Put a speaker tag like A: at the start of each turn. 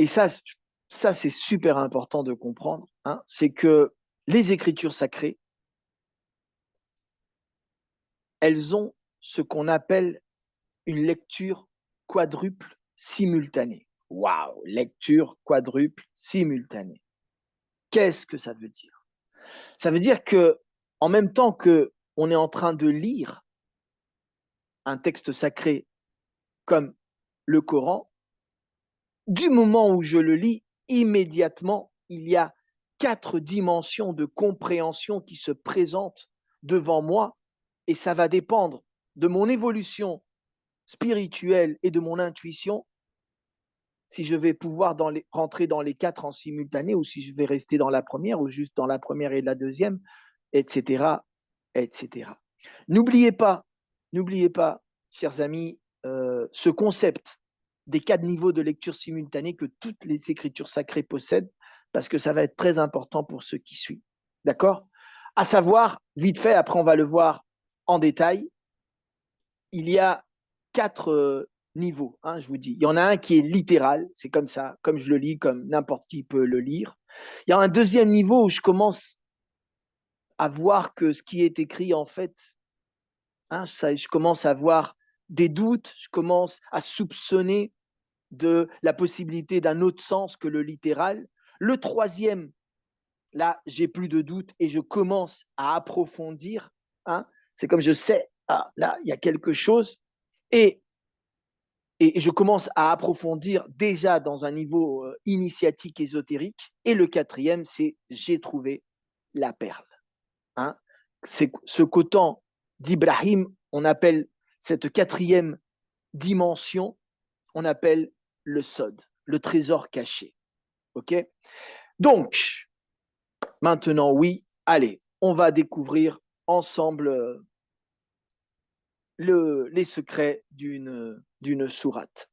A: Et ça c'est super important de comprendre, hein, c'est que les Écritures sacrées, elles ont ce qu'on appelle une lecture quadruple simultanée. Waouh, lecture quadruple simultanée. Qu'est-ce que ça veut dire? Ça veut dire que en même temps que on est en train de lire un texte sacré comme le Coran, du moment où je le lis, immédiatement, il y a 4 dimensions de compréhension qui se présentent devant moi et ça va dépendre de mon évolution spirituelle et de mon intuition si je vais pouvoir rentrer dans les 4 en simultané ou si je vais rester dans la première ou juste dans la première et la deuxième, etc., etc. N'oubliez pas, n'oubliez pas, chers amis, ce concept des 4 niveaux de lecture simultanée que toutes les écritures sacrées possèdent, parce que ça va être très important pour ceux qui suivent. D'accord? À savoir, vite fait, après on va le voir en détail, il y a 4 niveaux, hein, je vous dis. Il y en a un qui est littéral, c'est comme ça, comme je le lis, comme n'importe qui peut le lire. Il y a un deuxième niveau où je commence à voir que ce qui est écrit, en fait, hein, je commence à avoir des doutes, je commence à soupçonner de la possibilité d'un autre sens que le littéral. Le troisième, là, j'ai plus de doutes et je commence à approfondir. Hein, c'est comme je sais, ah, là, il y a quelque chose. Et et je commence à approfondir déjà dans un niveau initiatique, ésotérique. Et le quatrième, c'est j'ai trouvé la perle. Hein. C'est ce qu'autant d'Ibrahim, on appelle cette quatrième dimension, on appelle le sod, le trésor caché. OK? Donc, maintenant, oui, allez, on va découvrir ensemble les secrets d'une sourate.